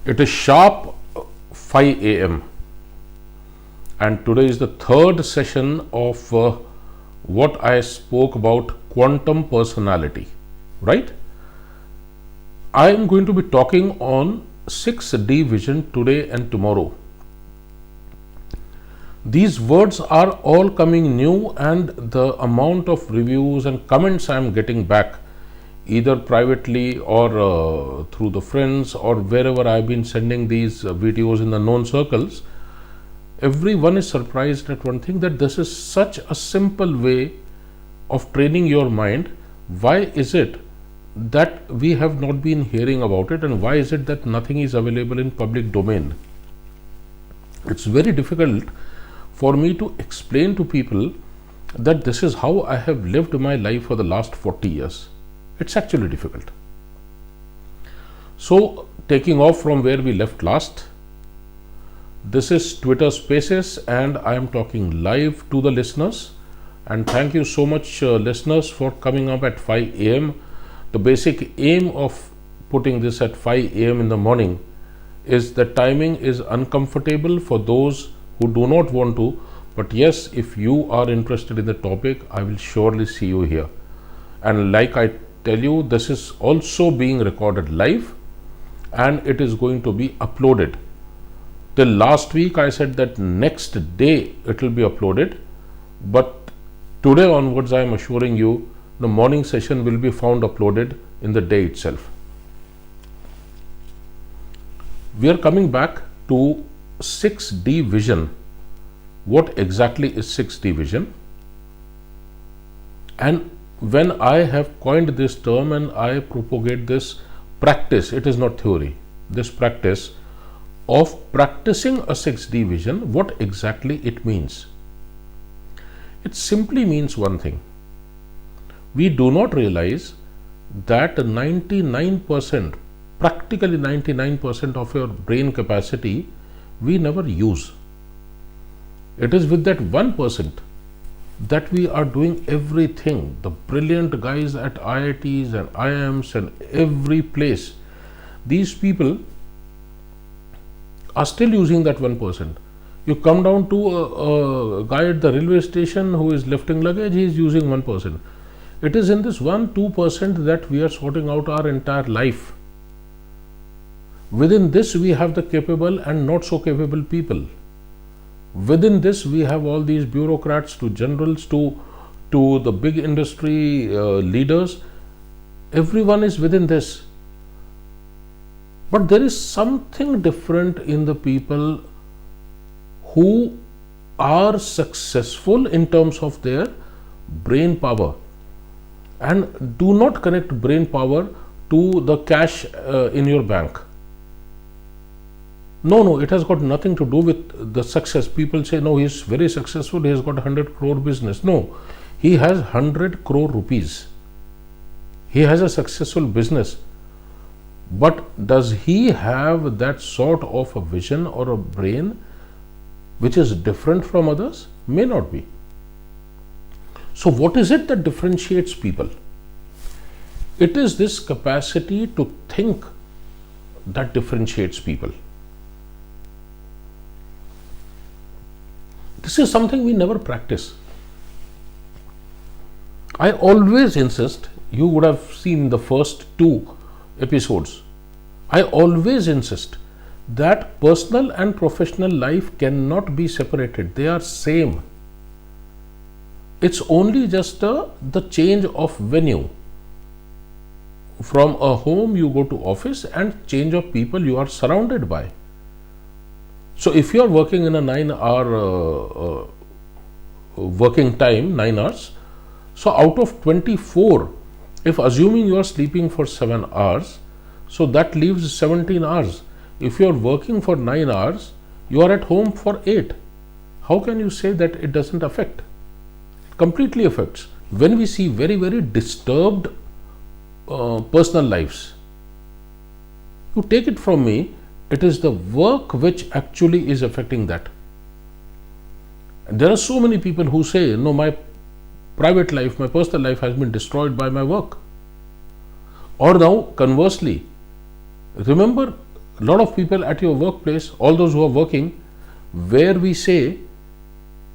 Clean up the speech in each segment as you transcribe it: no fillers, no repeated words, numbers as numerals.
It is sharp 5 a.m. and today is the third session of what I spoke about quantum personality, right? I am going to be talking on 6D vision today and tomorrow. These words are all coming new, and the amount of reviews and comments I am getting back, either privately or through the friends or wherever I have been sending these videos in the known circles, everyone is surprised at one thing, that this is such a simple way of training your mind. Why is it that we have not been hearing about it, and why is it that nothing is available in public domain? It's very difficult for me to explain to people that this is how I have lived my life for the last 40 years. It's actually difficult. So, taking off from where we left last, this is Twitter Spaces and I am talking live to the listeners. And thank you so much, listeners, for coming up at 5 a.m. The basic aim of putting this at 5 a.m. in the morning is that timing is uncomfortable for those who do not want to, but yes, if you are interested in the topic, I will surely see you here. And like I tell you, this is also being recorded live and it is going to be uploaded. Till last week I said that next day it will be uploaded, but today onwards I am assuring you the morning session will be found uploaded in the day itself. We are coming back to 6D vision. What exactly is 6D vision? And when I have coined this term and I propagate this practice, it is not theory, this practice of practicing a 6D vision, what exactly it means? It simply means one thing. We do not realize that 99%, practically 99% of your brain capacity we never use. It is with that 1% that we are doing everything. The brilliant guys at IITs and IIMs and every place, these people are still using that 1%. You come down to a guy at the railway station who is lifting luggage, he is using 1%. It is in this 1-2% that we are sorting out our entire life. Within this we have the capable and not so capable people. Within this we have all these bureaucrats to generals to the big industry leaders. Everyone is within this. But there is something different in the people who are successful in terms of their brain power, and do not connect brain power to the cash in your bank. No, it has got nothing to do with the success. People say, no, he is very successful, he has got 100 crore business. No, he has 100 crore rupees. He has a successful business. But does he have that sort of a vision or a brain which is different from others? May not be. So what is it that differentiates people? It is this capacity to think that differentiates people. This is something we never practice. I always insist, you would have seen the first 2 episodes, I always insist that personal and professional life cannot be separated. They are same. It's only just the change of venue. From a home you go to office, and change of people you are surrounded by. So if you are working in a 9-hour working time, 9 hours, so out of 24, if assuming you are sleeping for 7 hours, so that leaves 17 hours. If you are working for 9 hours, you are at home for 8. How can you say that it doesn't affect? It completely affects. When we see very, very disturbed personal lives, you take it from me, it is the work which actually is affecting that. And there are so many people who say, no, my private life, my personal life has been destroyed by my work. Or now, conversely, remember a lot of people at your workplace, all those who are working, where we say,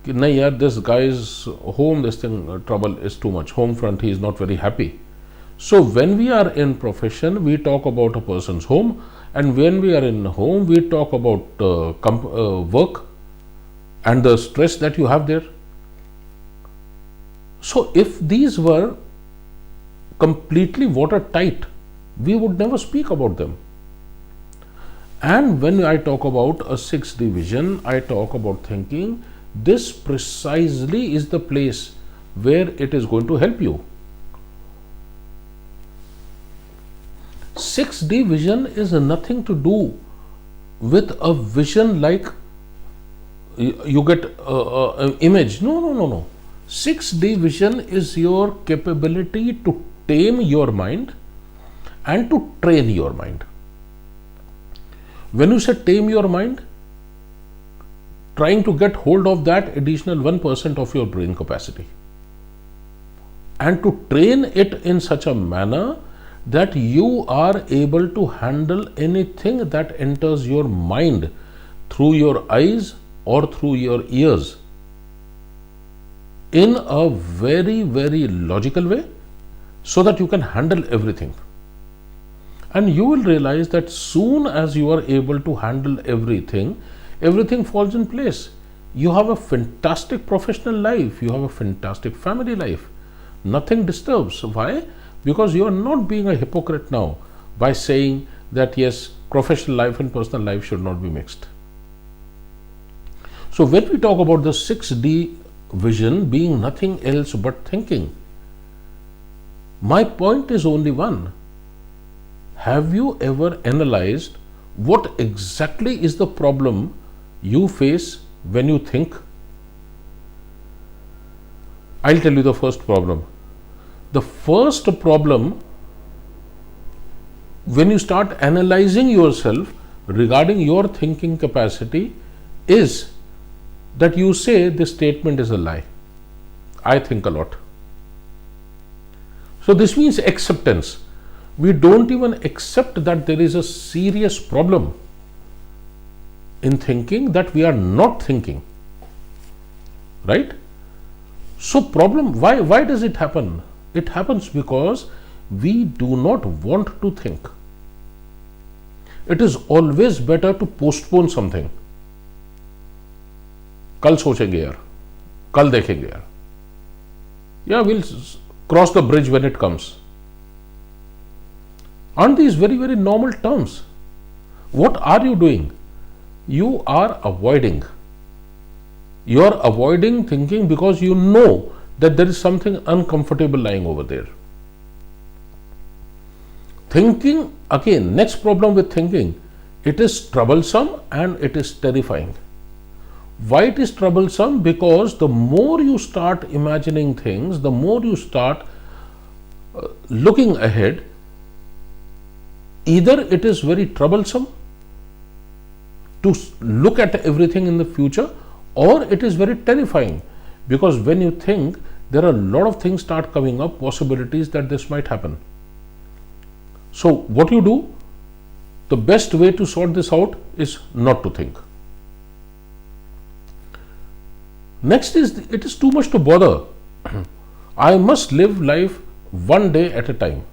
nahi yaar, this guy's home, this thing, trouble is too much. Home front, he is not very happy. So when we are in profession, we talk about a person's home, and when we are in home, we talk about work and the stress that you have there. So if these were completely watertight, we would never speak about them. And when I talk about a 6D vision, I talk about thinking. This precisely is the place where it is going to help you. 6D vision is nothing to do with a vision like you get an image. No. 6D vision is your capability to tame your mind and to train your mind. When you say tame your mind, trying to get hold of that additional 1% of your brain capacity and to train it in such a manner that you are able to handle anything that enters your mind through your eyes or through your ears in a very, very logical way, so that you can handle everything. And you will realize that soon as you are able to handle everything, everything falls in place. You have a fantastic professional life, you have a fantastic family life. Nothing disturbs. Why? Because you are not being a hypocrite now by saying that yes, professional life and personal life should not be mixed. So when we talk about the 6D vision being nothing else but thinking, my point is only one. Have you ever analyzed what exactly is the problem you face when you think? I'll tell you the first problem. The first problem, when you start analyzing yourself regarding your thinking capacity, is that you say this statement is a lie. I think a lot. So this means acceptance. We don't even accept that there is a serious problem in thinking, that we are not thinking. Right? So problem, why does it happen? It happens because we do not want to think. It is always better to postpone something. कल सोचेंगे यार, कल देखेंगे यार. Yeah, we'll cross the bridge when it comes. Aren't these very, very normal terms? What are you doing? You are avoiding. You are avoiding thinking because you know that there is something uncomfortable lying over there. Thinking, again, next problem with thinking, it is troublesome and it is terrifying. Why it is troublesome? Because the more you start imagining things, the more you start looking ahead, either it is very troublesome to look at everything in the future, or it is very terrifying, because when you think, there are a lot of things start coming up, possibilities that this might happen. So what you do, the best way to sort this out is not to think. Next is, it is too much to bother. I must live life one day at a time.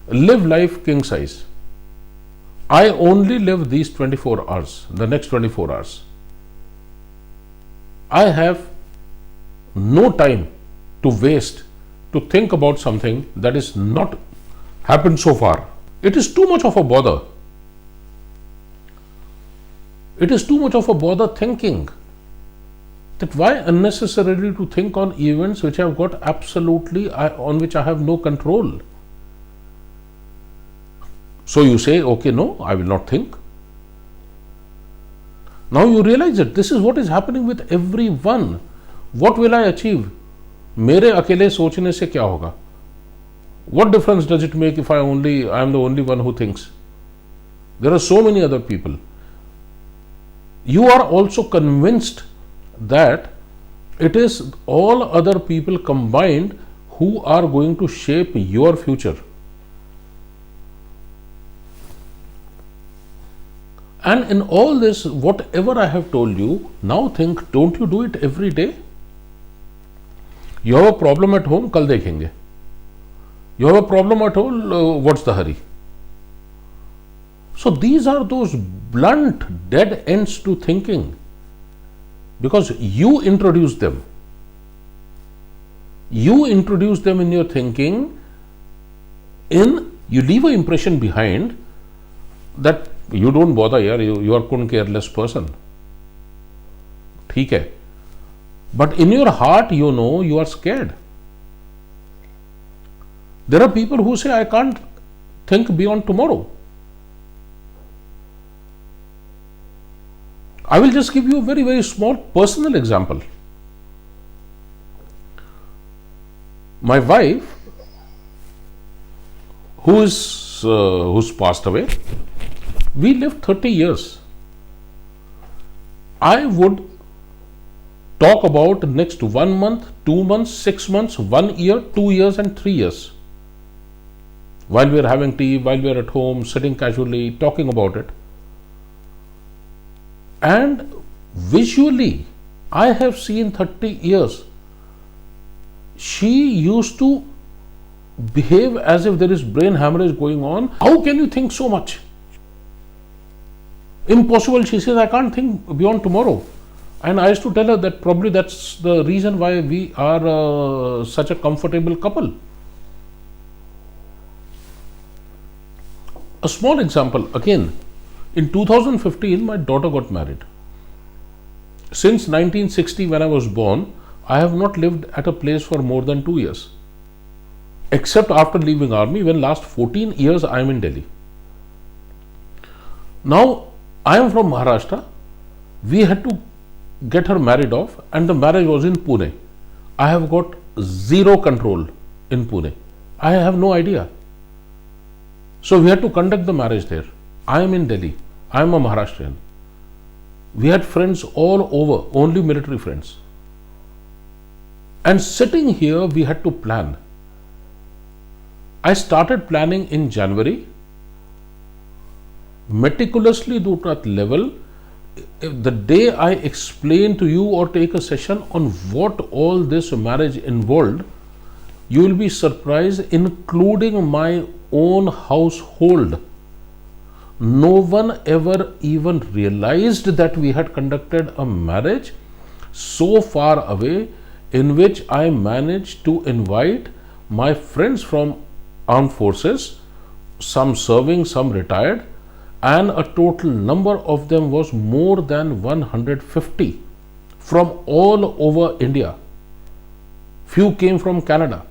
Live life king size. I only live these 24 hours, the next 24 hours. I have no time to waste to think about something that is not happened so far. It is too much of a bother. It is too much of a bother thinking. That why unnecessarily to think on events which I have got absolutely, on which I have no control. So you say, okay, no, I will not think. Now you realize that this is what is happening with everyone. What will I achieve? मेरे अकेले सोचने से क्या होगा? What difference does it make if I am the only one who thinks? There are so many other people. You are also convinced that it is all other people combined who are going to shape your future. And in all this, whatever I have told you, now think, don't you do it every day? You have a problem at home, kal dekhenge. You have a problem at all, what's the hurry? So these are those blunt, dead ends to thinking, because you introduce them. You introduce them in your thinking, you leave an impression behind that you don't bother, you are a careless person. ठीक है. But in your heart, you know you are scared. There are people who say, I can't think beyond tomorrow. I will just give you a very, very small personal example. My wife, who's passed away, we lived 30 years. I would talk about next 1 month, 2 months, 6 months, 1 year, 2 years and 3 years. While we are having tea, while we are at home, sitting casually, talking about it. And visually, I have seen 30 years. She used to behave as if there is brain hemorrhage going on. How can you think so much? Impossible. She says, I can't think beyond tomorrow. And I used to tell her that probably that's the reason why we are such a comfortable couple. A small example, again, in 2015, my daughter got married. Since 1960, when I was born, I have not lived at a place for more than 2 years. Except after leaving army, when last 14 years I am in Delhi. Now, I am from Maharashtra. We had to get her married off, and the marriage was in Pune. I have got zero control in Pune. I have no idea. So we had to conduct the marriage there. I am in Delhi. I am a Maharashtrian. We had friends all over, only military friends. And sitting here, we had to plan. I started planning in January, meticulously to that level. The day I explain to you or take a session on what all this marriage involved, you will be surprised, including my own household. No one ever even realized that we had conducted a marriage so far away, in which I managed to invite my friends from armed forces, some serving, some retired, and a total number of them was more than 150 from all over India. Few came from Canada,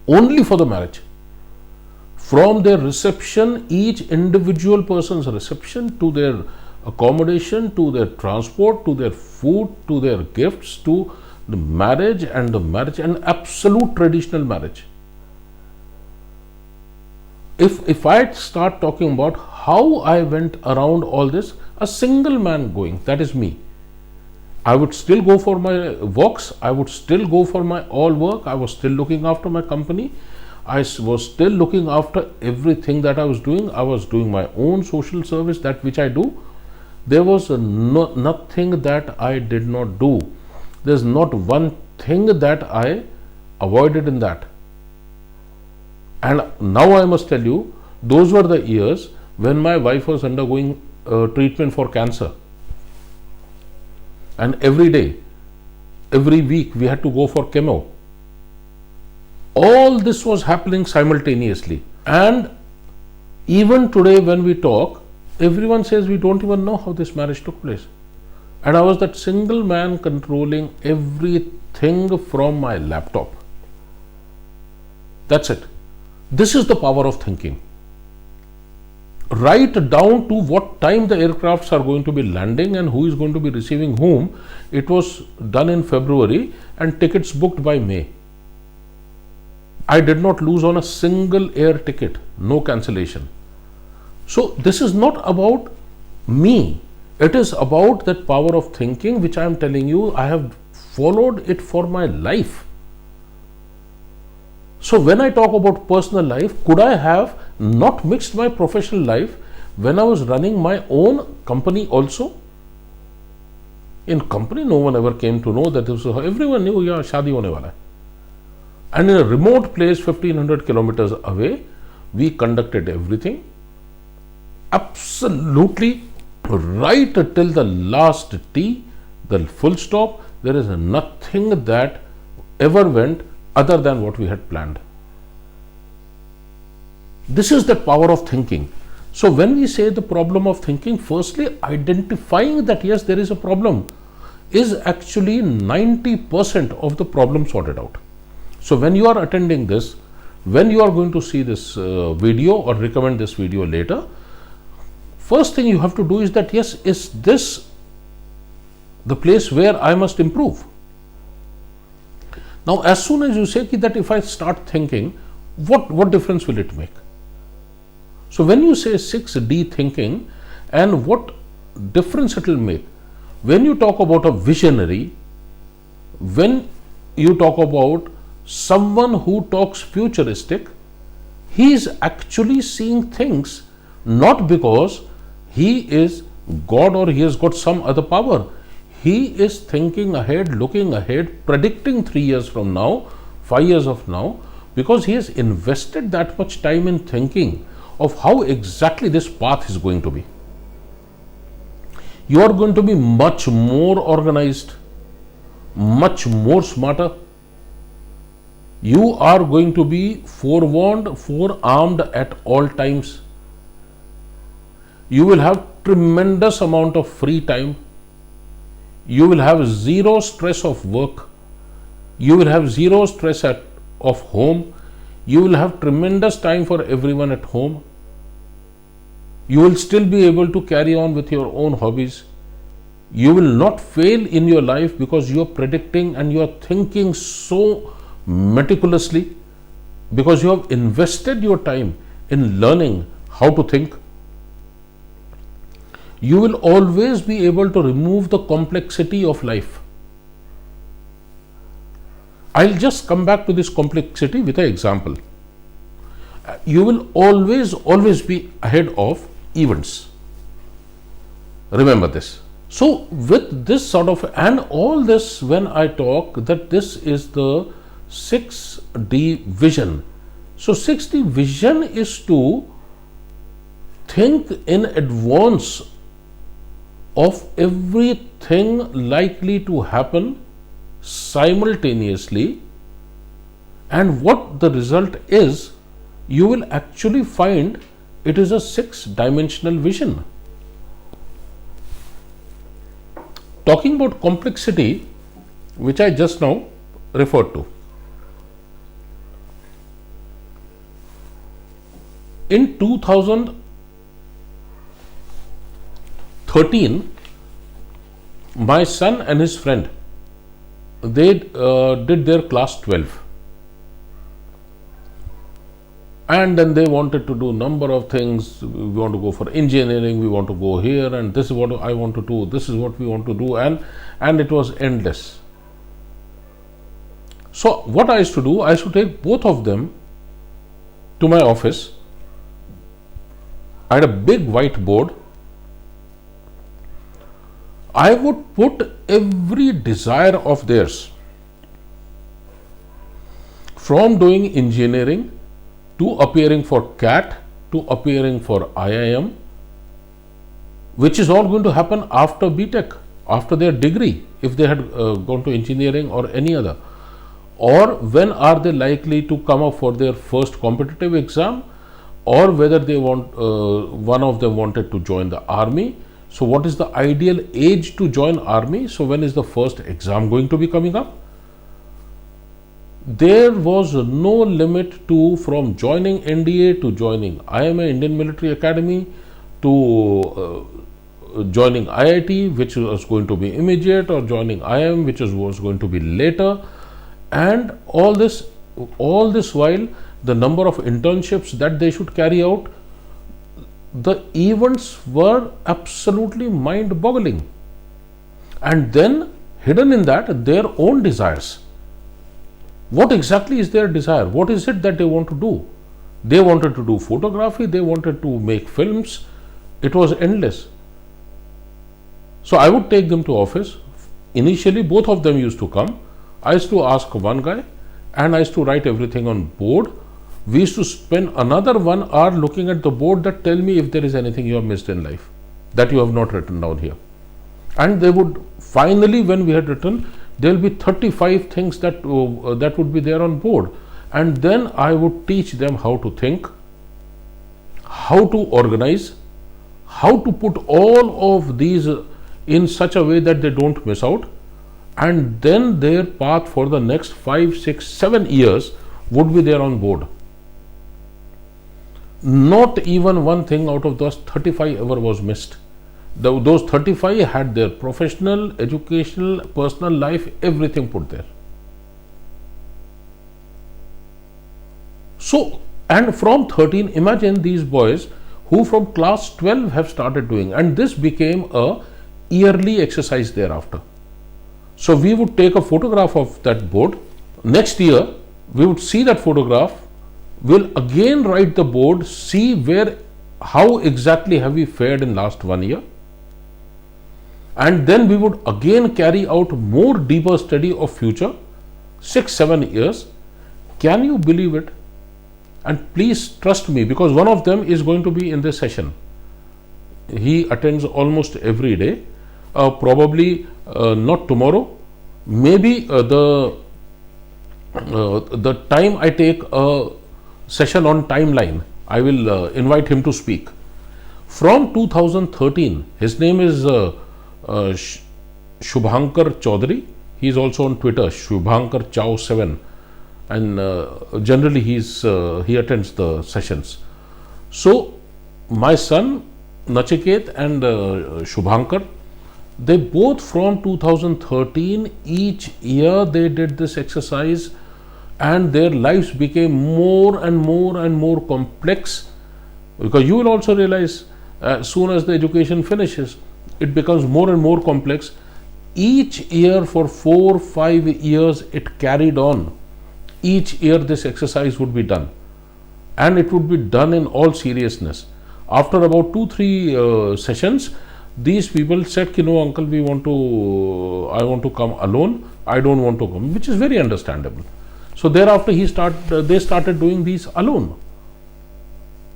only for the marriage. From their reception, each individual person's reception, to their accommodation, to their transport, to their food, to their gifts, to the marriage and absolute traditional marriage. If I start talking about how I went around all this, a single man going, that is me. I would still go for my walks, I would still go for my all work, I was still looking after my company, I was still looking after everything that I was doing. I was doing my own social service, that which I do. There was nothing that I did not do. There's not one thing that I avoided in that. And now I must tell you, those were the years when my wife was undergoing treatment for cancer. And every day, every week, we had to go for chemo. All this was happening simultaneously. And even today when we talk, everyone says we don't even know how this marriage took place. And I was that single man controlling everything from my laptop. That's it. This is the power of thinking. Right down to what time the aircrafts are going to be landing and who is going to be receiving whom. It was done in February and tickets booked by May. I did not lose on a single air ticket, no cancellation. So this is not about me. It is about that power of thinking which I am telling you. I have followed it for my life. So when I talk about personal life, could I have not mixed my professional life when I was running my own company also. In company, no one ever came to know that this was, everyone knew, yeah, shadi hone wala hai. And in a remote place, 1500 kilometers away, we conducted everything absolutely right till the last T, the full stop. There is nothing that ever went other than what we had planned. This is the power of thinking. So when we say the problem of thinking, firstly identifying that yes, there is a problem is actually 90% of the problem sorted out. So when you are attending this, when you are going to see this video or recommend this video later, first thing you have to do is that yes, is this the place where I must improve? Now as soon as you say that if I start thinking, what difference will it make? So when you say 6D thinking, and what difference it will make, when you talk about a visionary, when you talk about someone who talks futuristic, he is actually seeing things not because he is God or he has got some other power. He is thinking ahead, looking ahead, predicting 3 years from now, 5 years of now, because he has invested that much time in thinking of how exactly this path is going to be. You are going to be much more organized, much more smarter. You are going to be forewarned, forearmed at all times. You will have tremendous amount of free time. You will have zero stress of work. You will have zero stress of home. You will have tremendous time for everyone at home. You will still be able to carry on with your own hobbies. You will not fail in your life because you are predicting and you are thinking so meticulously, because you have invested your time in learning how to think. You will always be able to remove the complexity of life. I'll just come back to this complexity with an example. You will always be ahead of events. Remember this. So with this sort of, and all this, when I talk that this is the 6D vision. So 6D vision is to think in advance of everything likely to happen simultaneously, and what the result is, you will actually find it is a 6-dimensional vision. Talking about complexity, which I just now referred to. In 2013, my son and his friend, they did their class 12. And then they wanted to do number of things. We want to go for engineering, we want to go here, and this is what I want to do, this is what we want to do, and it was endless. So what I used to do, I used to take both of them to my office. I had a big whiteboard. I would put every desire of theirs, from doing engineering to appearing for CAT to appearing for IIM, which is all going to happen after BTech, after their degree, if they had gone to engineering or any other. Or when are they likely to come up for their first competitive exam, or whether they want, one of them wanted to join the army. So what is the ideal age to join army? So when is the first exam going to be coming up? There was no limit to, from joining NDA to joining IMA, Indian Military Academy, to joining IIT, which was going to be immediate, or joining IIM, which was going to be later. And all this while, the number of internships that they should carry out, the events were absolutely mind-boggling. And then hidden in that, their own desires. What exactly is their desire? What is it that they want to do? They wanted to do photography, they wanted to make films, It was endless. So I would take them to office. Initially, both of them used to come. I used to ask one guy and I used to write everything on board. We used to spend another 1 hour looking at the board that tell me if there is anything you have missed in life that you have not written down here. And they would finally, when we had written, there will be 35 things that would be there on board. And then I would teach them how to think, how to organize, how to put all of these in such a way that they don't miss out, and then their path for the next 5, 6, 7 years would be there on board. Not even one thing out of those 35 ever was missed. Those 35 had their professional, educational, personal life, everything put there. So, and from 13, imagine these boys who from class 12 have started doing, and this became a yearly exercise thereafter. So we would take a photograph of that board. Next year, we would see that photograph. We'll again write the board, see how exactly have we fared in last 1 year. And then we would again carry out more deeper study of future, 6, 7 years. Can you believe it? And please trust me, because one of them is going to be in this session. He attends almost every day. Probably not tomorrow, maybe the time I take a session on timeline, I will invite him to speak. From 2013, his name is Shubhankar Chaudhary. He is also on Twitter, Shubhankar Chow7, and generally he attends the sessions. So my son Nachiket and Shubhankar, they both from 2013, each year they did this exercise, and their lives became more and more and more complex, because you will also realize as soon as the education finishes, it becomes more and more complex. Each year for 4, 5 years it carried on. Each year this exercise would be done, and it would be done in all seriousness. After about 2, 3 sessions, these people said, no uncle, I want to come alone, I don't want to come, which is very understandable. So thereafter they started doing these alone.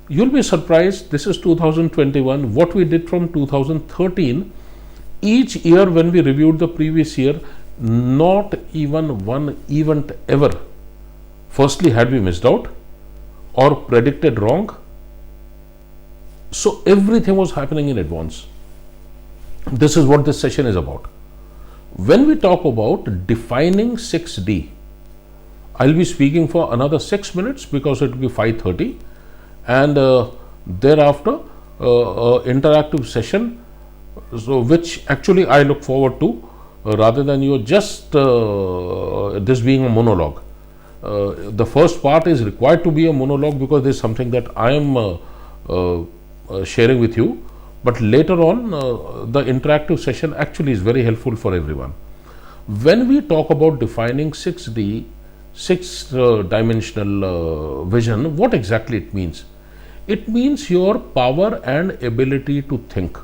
You'll be surprised, this is 2021, what we did from 2013. Each year when we reviewed the previous year, not even one event ever, firstly, had we missed out or predicted wrong. So everything was happening in advance. This is what this session is about. When we talk about defining 6D, I'll be speaking for another 6 minutes because it will be 5:30, and thereafter interactive session, so which actually I look forward to, rather than you just this being a monologue. The first part is required to be a monologue because this is something that I am sharing with you. But later on, the interactive session actually is very helpful for everyone. When we talk about defining 6D, 6-dimensional vision, what exactly it means? It means your power and ability to think.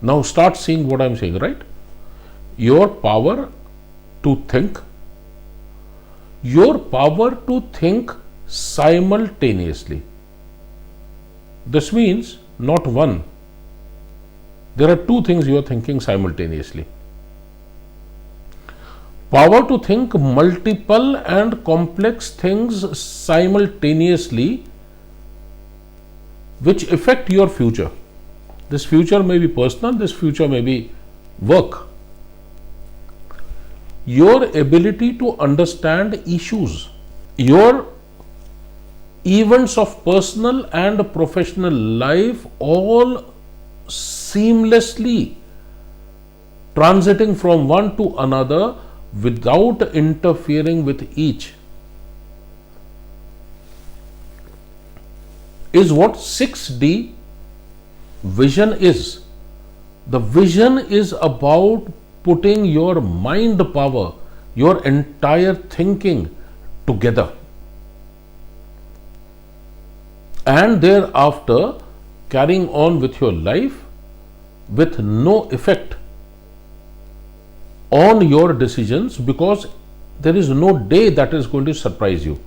Now start seeing what I am saying, right? Your power to think, your power to think simultaneously. This means not one. There are two things you are thinking simultaneously. Power to think multiple and complex things simultaneously, which affect your future. This future may be personal, this future may be work. Your ability to understand issues, your events of personal and professional life all seamlessly transiting from one to another without interfering with each, is what 6D vision is. The vision is about putting your mind power, your entire thinking together, and thereafter carrying on with your life with no effect on your decisions, because there is no day that is going to surprise you.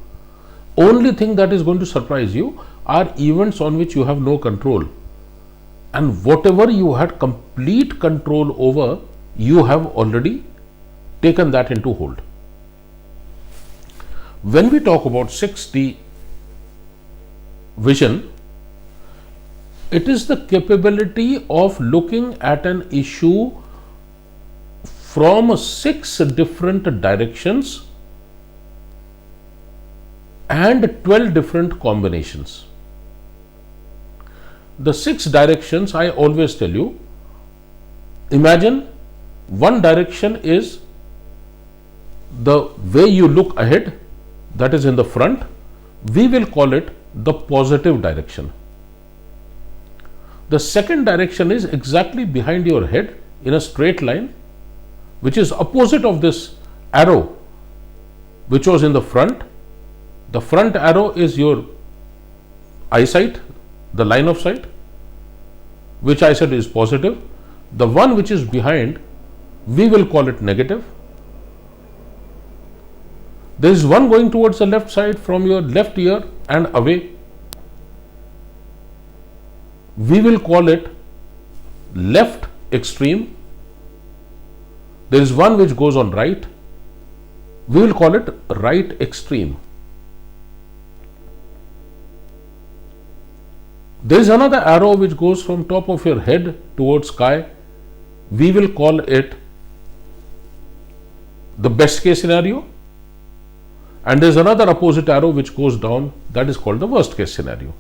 Only thing that is going to surprise you are events on which you have no control, and whatever you had complete control over, you have already taken that into hold. When we talk about 6D vision, it is the capability of looking at an issue from 6 different directions and 12 different combinations. The 6 directions, I always tell you, imagine one direction is the way you look ahead, that is in the front. We will call it the positive direction. The second direction is exactly behind your head in a straight line, which is opposite of this arrow which was in the front. The front arrow is your eyesight, the line of sight, which I said is positive. The one which is behind, we will call it negative. There is one going towards the left side from your left ear and away. We will call it left extreme. There is one which goes on right. We will call it right extreme. There is another arrow which goes from top of your head towards sky. We will call it the best case scenario. And there is another opposite arrow which goes down, that is called the worst case scenario.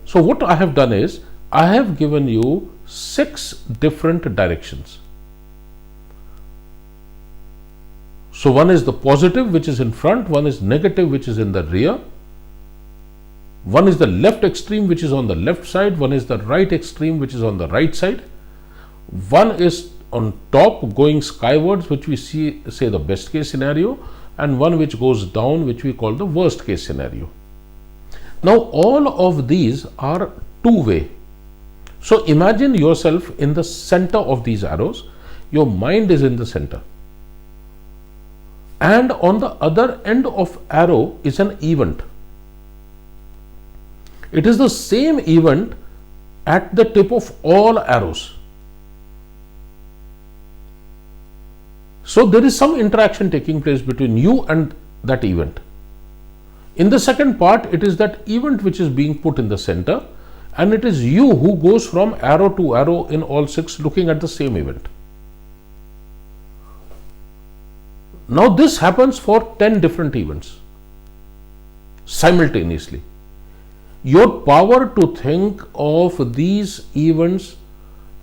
So what I have done is, I have given you 6 different directions. So one is the positive, which is in front, one is negative, which is in the rear, one is the left extreme, which is on the left side, one is the right extreme, which is on the right side, one is on top going skywards, which we say the best case scenario, and one which goes down, which we call the worst case scenario. Now all of these are two-way. So imagine yourself in the center of these arrows. Your mind is in the center, and on the other end of arrow is an event. It is the same event at the tip of all arrows. So there is some interaction taking place between you and that event. In the second part, it is that event which is being put in the center, and it is you who goes from arrow to arrow in all 6 looking at the same event. Now this happens for 10 different events simultaneously. Your power to think of these events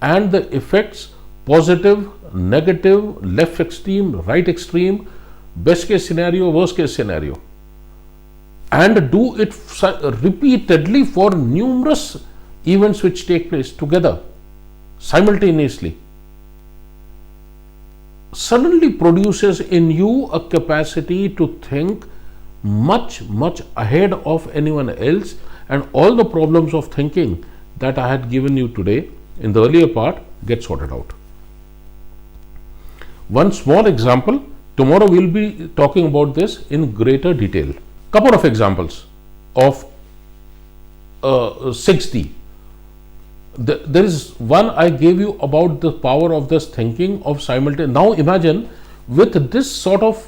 and the effects, positive, negative, left extreme, right extreme, best case scenario, worst case scenario, and do it repeatedly for numerous events which take place together simultaneously, suddenly produces in you a capacity to think much ahead of anyone else, and all the problems of thinking that I had given you today in the earlier part get sorted out. One small example, tomorrow we will be talking about this in greater detail. Couple of examples of 6D. There is one I gave you about the power of this thinking of simultaneous. Now imagine with this sort of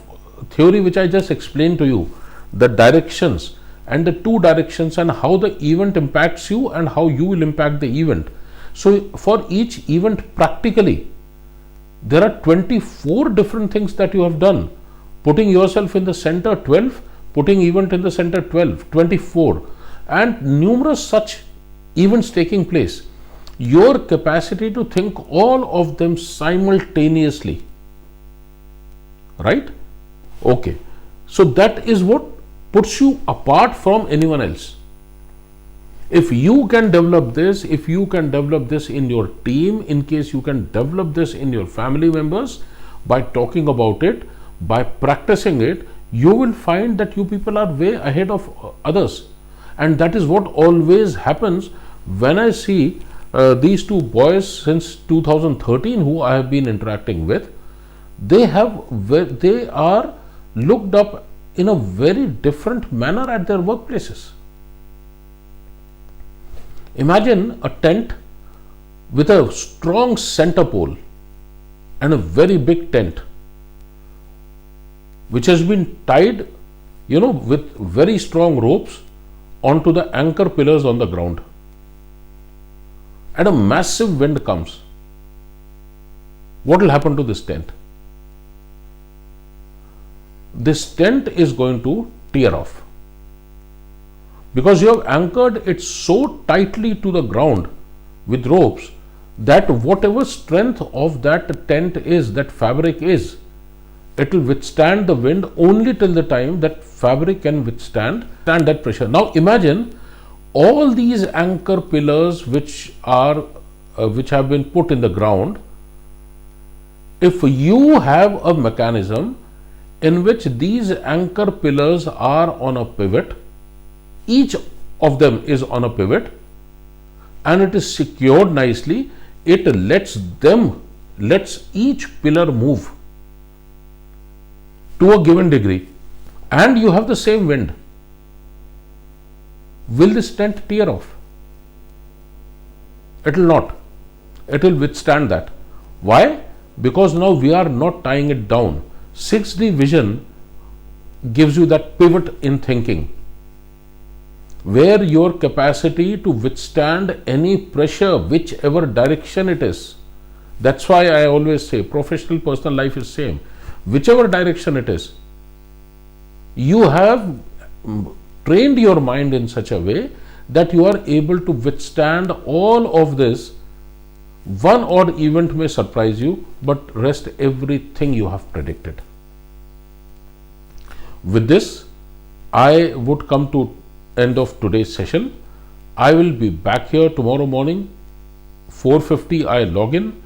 theory which I just explained to you, the directions and the 2 directions, and how the event impacts you and how you will impact the event. So for each event practically, there are 24 different things that you have done. Putting yourself in the center, 12, putting event in the center, 12, 24, and numerous such events taking place. Your capacity to think all of them simultaneously, right? Okay, so that is what puts you apart from anyone else. If you can develop this, if you can develop this in your team, in case you can develop this in your family members, by talking about it, by practicing it, you will find that you people are way ahead of others. And that is what always happens when I see these two boys since 2013 who I have been interacting with. They are looked up in a very different manner at their workplaces. Imagine a tent with a strong center pole and a very big tent which has been tied, with very strong ropes onto the anchor pillars on the ground. And a massive wind comes. What will happen to this tent? This tent is going to tear off, because you have anchored it so tightly to the ground with ropes that whatever strength of that tent is, that fabric is, it will withstand the wind only till the time that fabric can withstand that pressure. Now imagine all these anchor pillars which have been put in the ground. If you have a mechanism in which these anchor pillars are on a pivot, each of them is on a pivot, and it is secured nicely, it lets each pillar move to a given degree, and you have the same wind. Will this tent tear off? It will not. It will withstand that. Why? Because now we are not tying it down. 6D vision gives you that pivot in thinking, where your capacity to withstand any pressure, whichever direction it is. That's why I always say professional, personal life is same. Whichever direction it is, you have trained your mind in such a way that you are able to withstand all of this. One odd event may surprise you, but rest everything you have predicted. With this, I would come to end of today's session. I will be back here tomorrow morning, 4:50 I log in.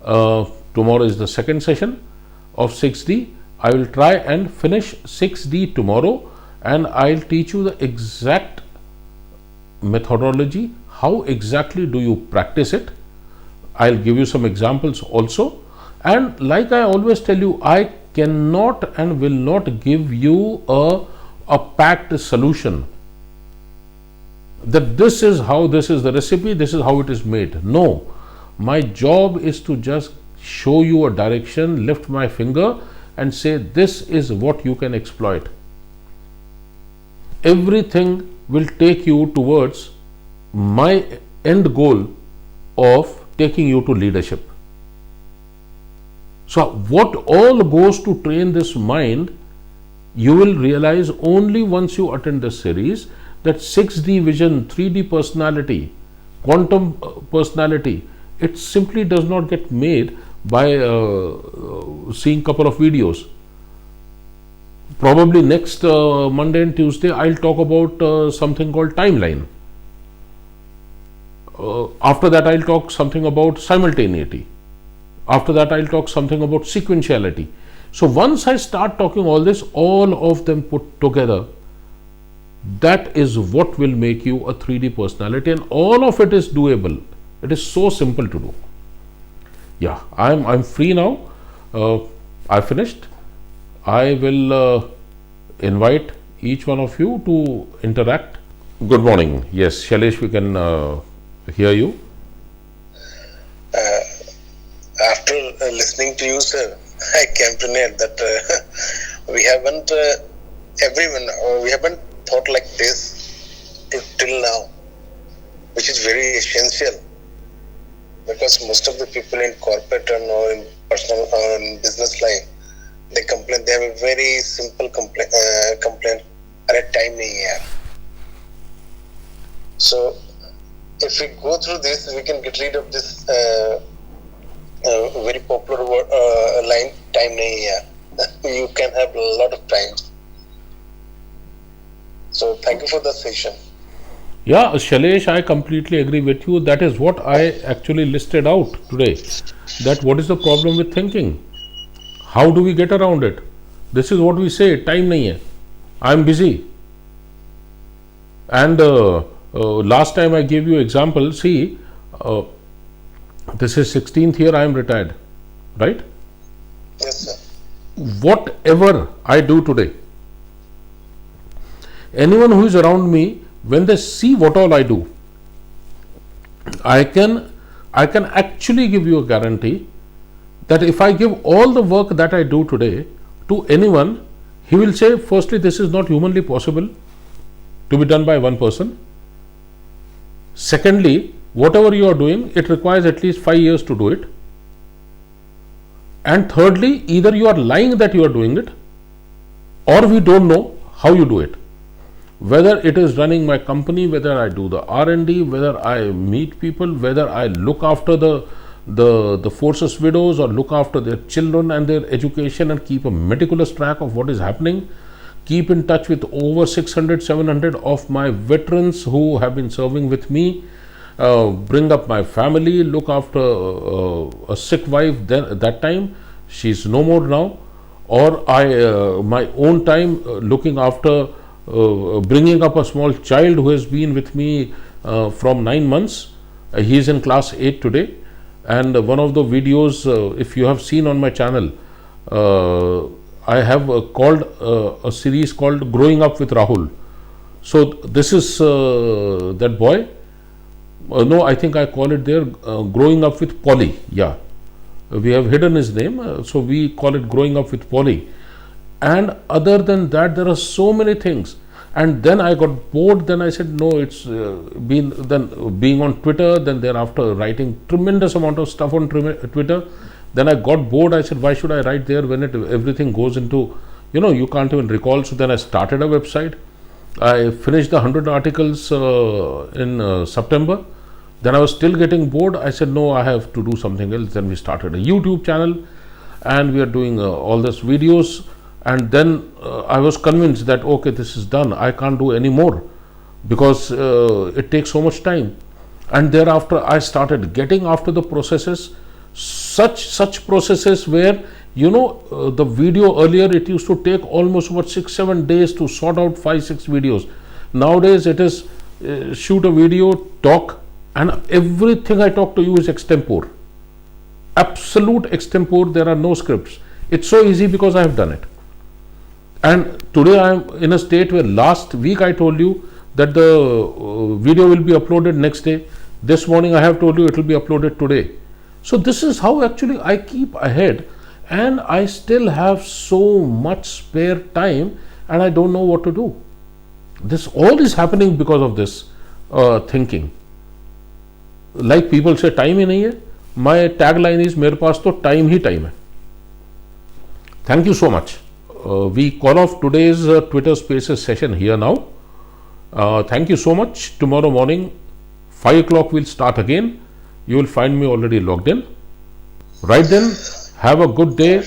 Tomorrow is the second session of 6D. I will try and finish 6D tomorrow, and I'll teach you the exact methodology. How exactly do you practice it? I'll give you some examples also. And like I always tell you, I cannot and will not give you a packed solution that this is the recipe, this is how it is made. No, my job is to just show you a direction, lift my finger and say this is what you can exploit. Everything will take you towards my end goal of taking you to leadership. So what all goes to train this mind, you will realize only once you attend this series, that 6D vision, 3D personality, quantum personality, it simply does not get made by seeing couple of videos. Probably next Monday and Tuesday I'll talk about something called timeline. After that I'll talk something about simultaneity. After that I'll talk something about sequentiality. So once I start talking all this, all of them put together, that is what will make you a 3D personality, and all of it is doable. It is so simple to do. Yeah, I'm free now. I finished. I will invite each one of you to interact. Good morning. Yes, Shailesh, we can hear you. After listening to you, sir, I came to know that we haven't thought like this till now, which is very essential, because most of the people in corporate or in personal or in business life, they complain. They have a very simple complaint. At time nahi hai. So if we go through this, we can get rid of this very popular word, line, time nahi hai. You can have a lot of time. So thank you for the session. Yeah, Shailesh, I completely agree with you. That is what I actually listed out today. That what is the problem with thinking? How do we get around it? This is what we say, time nahi hai. I am busy. And last time I gave you example. See, uh, this is 16th year I am retired, right? Yes, sir. Whatever I do today, anyone who is around me, when they see what all I do, I can actually give you a guarantee that if I give all the work that I do today to anyone, he will say, firstly, this is not humanly possible to be done by one person. Secondly, whatever you are doing, it requires at least 5 years to do it. And thirdly, either you are lying that you are doing it, or we don't know how you do it. Whether it is running my company, whether I do the R&D, whether I meet people, whether I look after the forces widows or look after their children and their education and keep a meticulous track of what is happening, keep in touch with over 600, 700 of my veterans who have been serving with me, bring up my family, look after a sick wife that time, she's no more now, or my own time looking after bringing up a small child who has been with me from 9 months. He is in class 8 today, and one of the videos, if you have seen on my channel, I have called a series called Growing Up with Rahul. So this is that boy. No, I think I call it there Growing Up with Polly. Yeah, we have hidden his name, so we call it Growing Up with Polly. And other than that, there are so many things. And then I got bored. Then I said, no, it's being on Twitter. Then thereafter writing tremendous amount of stuff on Twitter. Then I got bored. I said, why should I write there when everything goes into, you can't even recall. So then I started a website. I finished the 100 articles in September. Then I was still getting bored. I said, no, I have to do something else. Then we started a YouTube channel, and we are doing all these videos. And then I was convinced that, okay, this is done. I can't do any more because it takes so much time. And thereafter, I started getting after the processes, such processes where, the video earlier, it used to take almost about 6-7 days to sort out 5-6 videos. Nowadays, it is shoot a video, talk, and everything I talk to you is extempore. Absolute extempore. There are no scripts. It's so easy because I have done it. And today I am in a state where last week I told you that the video will be uploaded next day. This morning I have told you it will be uploaded today. So this is how actually I keep ahead, and I still have so much spare time and I don't know what to do. This all is happening because of this thinking. Like people say, time ही नहीं है. My tagline is, मेरे पास तो time ही time है. Thank you so much. We call off today's Twitter Spaces session here now. Thank you so much. Tomorrow morning, 5 o'clock we'll start again. You will find me already logged in. Right then, have a good day.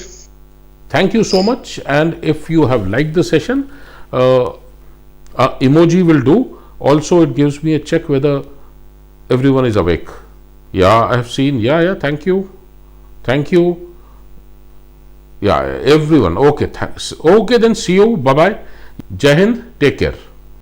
Thank you so much. And if you have liked the session, emoji will do. Also, it gives me a check whether everyone is awake. Yeah, I have seen. Yeah, thank you. Thank you. Yeah, everyone. Okay, thanks. Okay, then see you. Bye bye. Jai Hind. Take care.